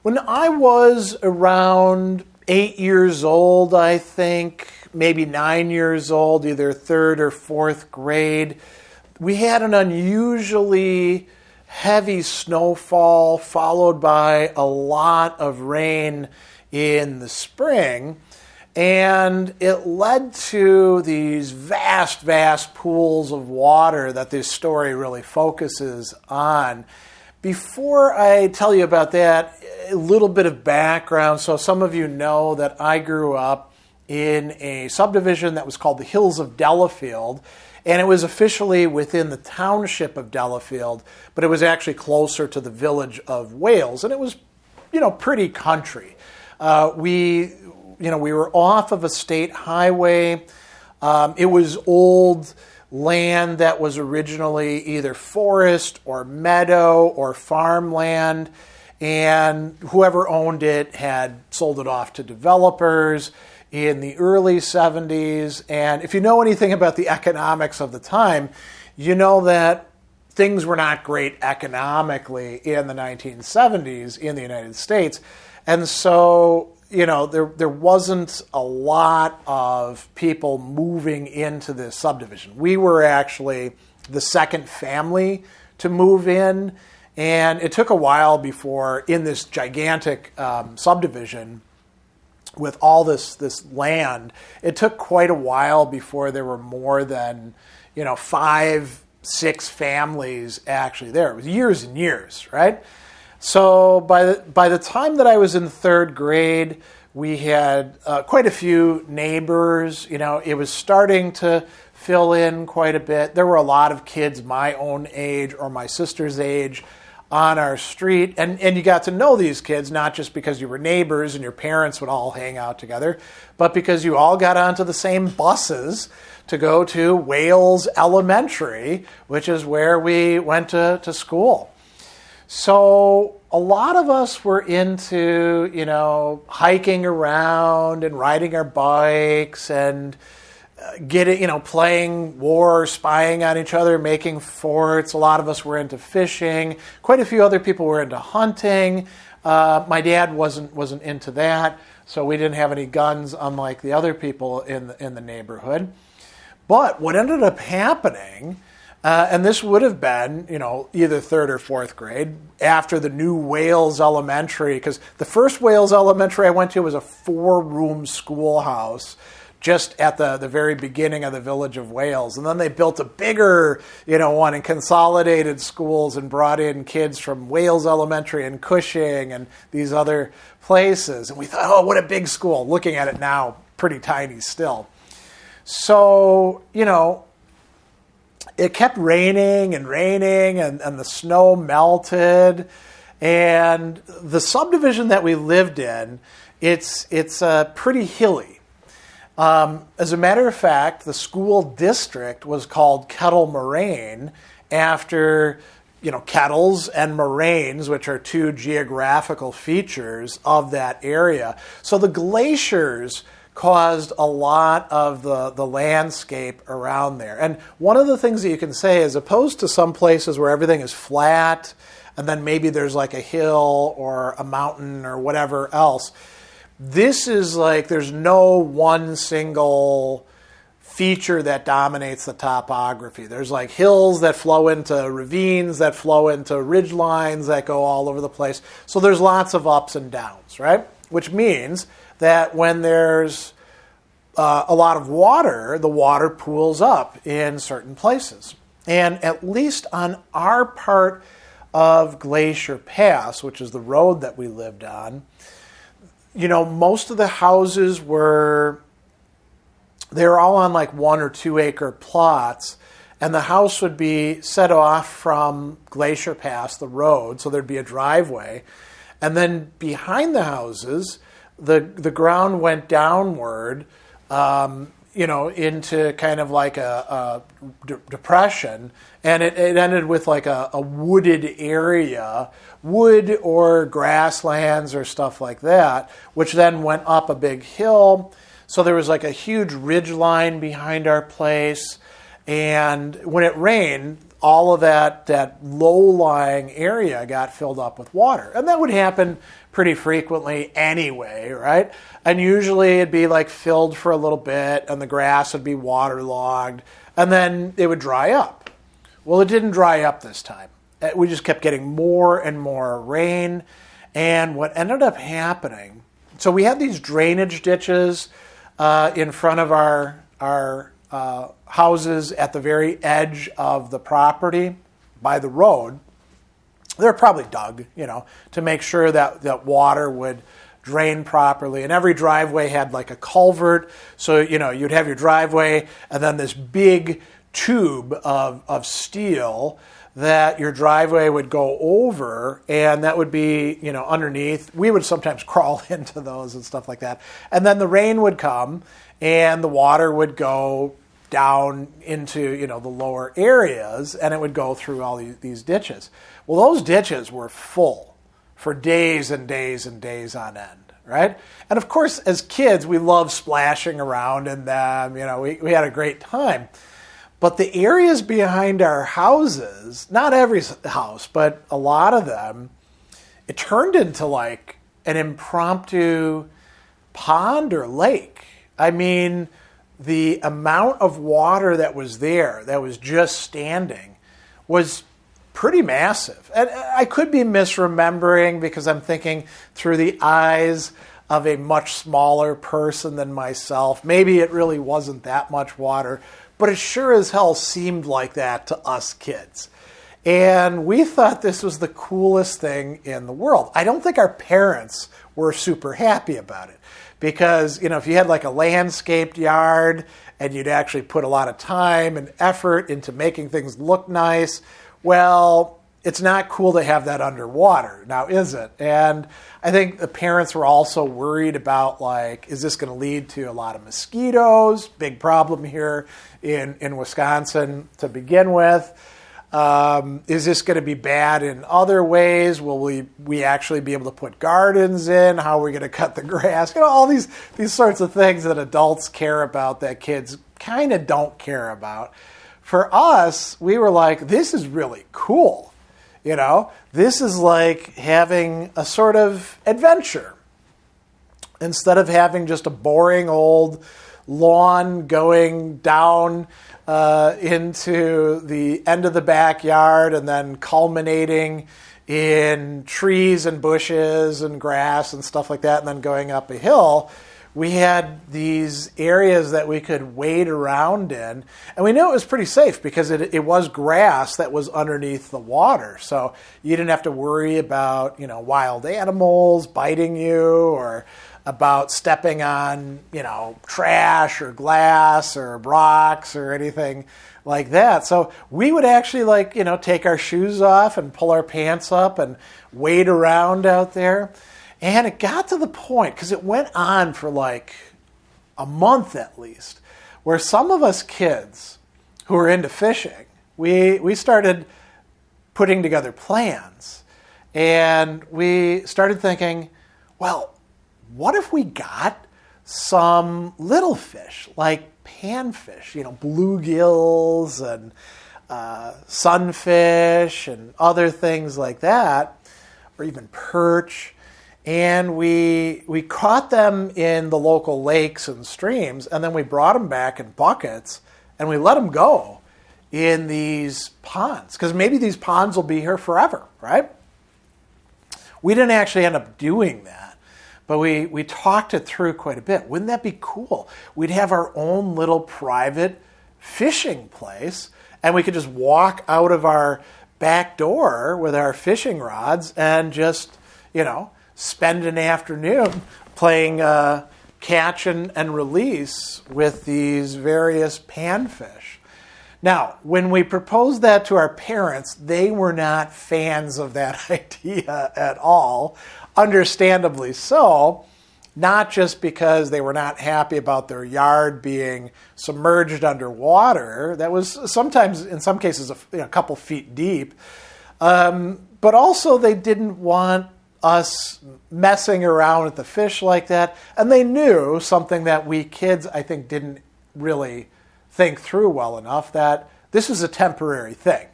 When I was around 8 years old, I think, maybe 9 years old, either third or fourth grade, we had an unusually heavy snowfall followed by a lot of rain in the spring. And it led to these vast, vast pools of water that this story really focuses on. Before I tell you about that, a little bit of background. So some of you know that I grew up in a subdivision that was called the Hills of Delafield, and it was officially within the township of Delafield, but it was actually closer to the village of Wales, and it was, pretty country. We were off of a state highway. It was old land that was originally either forest or meadow or farmland, and whoever owned it had sold it off to developers in the early 70s. And if you know anything about the economics of the time, you know that things were not great economically in the 1970s in the United States. And so, there wasn't a lot of people moving into this subdivision. We were actually the second family to move in, and it took a while before, in this gigantic subdivision with all this land, it took quite a while before there were more than 5, 6 families actually there. It was years and years, right? So by the time that I was in third grade, we had quite a few neighbors. It was starting to fill in quite a bit. There were a lot of kids my own age or my sister's age on our street. And you got to know these kids, not just because you were neighbors and your parents would all hang out together, but because you all got onto the same buses to go to Wales Elementary, which is where we went to school. So a lot of us were into, hiking around and riding our bikes and playing war, spying on each other, making forts. A lot of us were into fishing. Quite a few other people were into hunting. My dad wasn't into that, so we didn't have any guns, unlike the other people in the neighborhood. But what ended up happening, and this would have been, either third or fourth grade, after the new Wales Elementary, because the first Wales Elementary I went to was a 4-room schoolhouse just at the very beginning of the village of Wales. And then they built a bigger, one and consolidated schools and brought in kids from Wales Elementary and Cushing and these other places. And we thought, oh, what a big school. Looking at it now, pretty tiny still. So, it kept raining and raining, and the snow melted. And the subdivision that we lived in, it's pretty hilly. As a matter of fact, the school district was called Kettle Moraine after, kettles and moraines, which are 2 geographical features of that area. So the glaciers caused a lot of the landscape around there. And one of the things that you can say, as opposed to some places where everything is flat and then maybe there's like a hill or a mountain or whatever else, this is like there's no one single feature that dominates the topography. There's like hills that flow into ravines, that flow into ridge lines that go all over the place. So there's lots of ups and downs, right? Which means that when there's a lot of water, the water pools up in certain places. And at least on our part of Glacier Pass, which is the road that we lived on, most of the houses were all on like 1 or 2 acre plots, and the house would be set off from Glacier Pass, the road, so there'd be a driveway. And then behind the houses, the ground went downward, into kind of like a depression, and it ended with like a wooded area, wood or grasslands or stuff like that, which then went up a big hill. So there was like a huge ridge line behind our place, and when it rained, all of that low-lying area got filled up with water. And that would happen pretty frequently anyway, right? And usually it'd be like filled for a little bit and the grass would be waterlogged and then it would dry up. Well, it didn't dry up this time. We just kept getting more and more rain. And what ended up happening, so we had these drainage ditches in front of our houses at the very edge of the property by the road. They're probably dug, to make sure that water would drain properly. And every driveway had like a culvert. So, you'd have your driveway and then this big tube of steel that your driveway would go over, and that would be, underneath. We would sometimes crawl into those and stuff like that. And then the rain would come and the water would go down into, the lower areas, and it would go through all these ditches. Well, those ditches were full for days and days and days on end, right? And of course, as kids, we loved splashing around in them. We had a great time. But the areas behind our houses, not every house, but a lot of them, it turned into like an impromptu pond or lake. I mean, the amount of water that was there, that was just standing, was pretty massive. And I could be misremembering because I'm thinking through the eyes of a much smaller person than myself. Maybe it really wasn't that much water, but it sure as hell seemed like that to us kids. And we thought this was the coolest thing in the world. I don't think our parents were super happy about it because, if you had like a landscaped yard and you'd actually put a lot of time and effort into making things look nice, well, it's not cool to have that underwater, now is it? And I think the parents were also worried about is this going to lead to a lot of mosquitoes? Big problem here in Wisconsin to begin with. Is this going to be bad in other ways? Will we actually be able to put gardens in? How are we going to cut the grass? All these sorts of things that adults care about that kids kind of don't care about. For us, we were like, this is really cool. This is like having a sort of adventure. Instead of having just a boring old lawn going down into the end of the backyard and then culminating in trees and bushes and grass and stuff like that and then going up a hill, we had these areas that we could wade around in. And we knew it was pretty safe because it was grass that was underneath the water. So you didn't have to worry about, wild animals biting you or about stepping on, trash or glass or rocks or anything like that. So we would actually take our shoes off and pull our pants up and wade around out there. And it got to the point, because it went on for a month at least, where some of us kids who were into fishing, we started putting together plans. And we started thinking, well, what if we got some little fish like panfish, bluegills and sunfish and other things like that, or even perch. And we caught them in the local lakes and streams, and then we brought them back in buckets, and we let them go in these ponds, because maybe these ponds will be here forever, right? We didn't actually end up doing that, but we talked it through quite a bit. Wouldn't that be cool? We'd have our own little private fishing place, and we could just walk out of our back door with our fishing rods and just, spend an afternoon playing catch and release with these various panfish. Now, when we proposed that to our parents, they were not fans of that idea at all, understandably so, not just because they were not happy about their yard being submerged underwater, that was sometimes, in some cases, a couple feet deep, but also they didn't want us messing around with the fish like that. And they knew something that we kids, I think, didn't really think through well enough, that this was a temporary thing.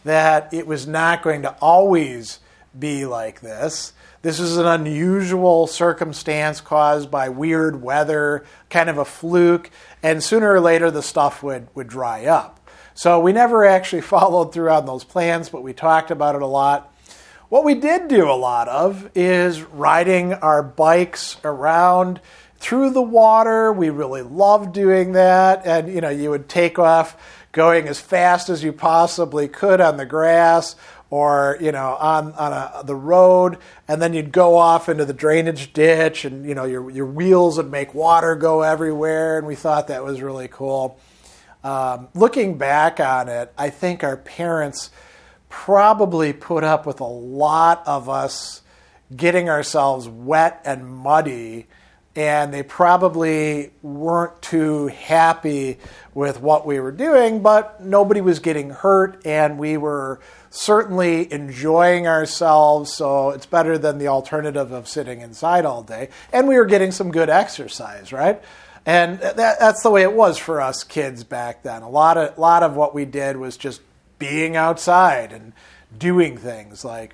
that it was not going to always be like this. This was an unusual circumstance caused by weird weather, kind of a fluke, and sooner or later the stuff would dry up. So we never actually followed through on those plans, but we talked about it a lot. What we did do a lot of is riding our bikes around through the water. We really loved doing that. And, you would take off going as fast as you possibly could on the grass or, on the road. And then you'd go off into the drainage ditch and, your wheels would make water go everywhere. And we thought that was really cool. Looking back on it, I think our parents probably put up with a lot of us getting ourselves wet and muddy, and they probably weren't too happy with what we were doing, but nobody was getting hurt, and we were certainly enjoying ourselves, so it's better than the alternative of sitting inside all day. And we were getting some good exercise, right? And that's the way it was for us kids back then. A lot of what we did was just being outside and doing things like,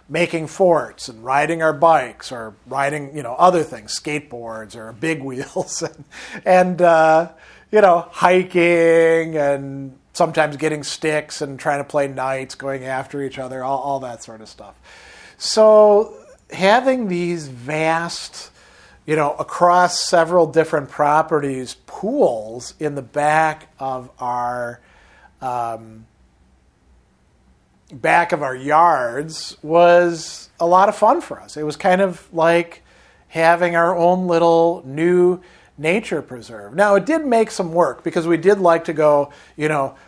making forts and riding our bikes or riding, other things, skateboards or big wheels and hiking and sometimes getting sticks and trying to play knights, going after each other, all that sort of stuff. So having these vast, across several different properties, pools in the back of our yards was a lot of fun for us. It was kind of like having our own little new nature preserve. Now, it did make some work because we did like to go,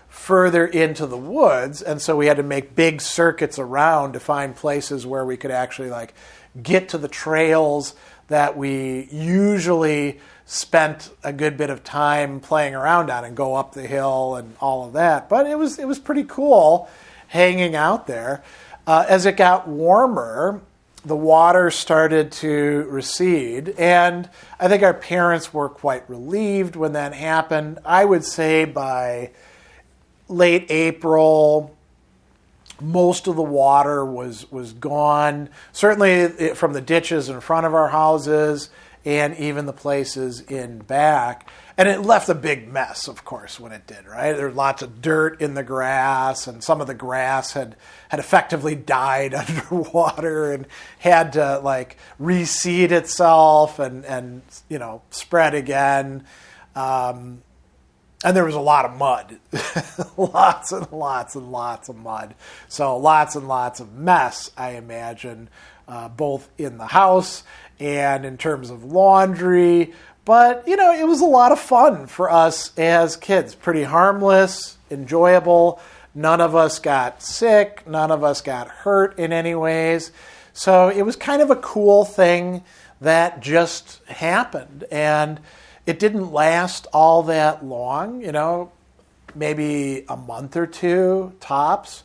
further into the woods, and so we had to make big circuits around to find places where we could actually get to the trails that we usually spent a good bit of time playing around on and go up the hill and all of that. But it was pretty cool hanging out there. As it got warmer, the water started to recede, and I think our parents were quite relieved when that happened. I would say by late April, most of the water was gone, certainly from the ditches in front of our houses and even the places in back. And it left a big mess, of course, when it did, right? There was lots of dirt in the grass, and some of the grass had effectively died underwater and had to reseed itself and spread again. And there was a lot of mud, lots and lots and lots of mud. So lots and lots of mess, I imagine, both in the house and in terms of laundry. But, it was a lot of fun for us as kids. Pretty harmless, enjoyable. None of us got sick. None of us got hurt in any ways. So it was kind of a cool thing that just happened. And it didn't last all that long, maybe a month or two tops.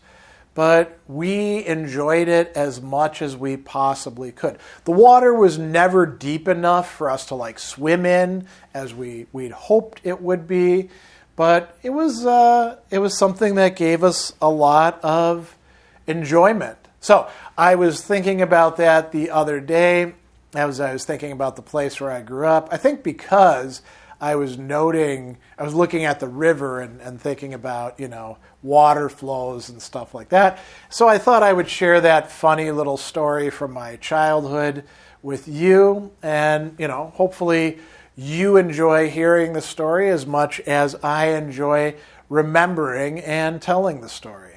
But we enjoyed it as much as we possibly could. The water was never deep enough for us to swim in as we'd hoped it would be, but it was something that gave us a lot of enjoyment. So I was thinking about that the other day as I was thinking about the place where I grew up. I think because I was looking at the river and thinking about, water flows and stuff like that. So I thought I would share that funny little story from my childhood with you. And, hopefully you enjoy hearing the story as much as I enjoy remembering and telling the story.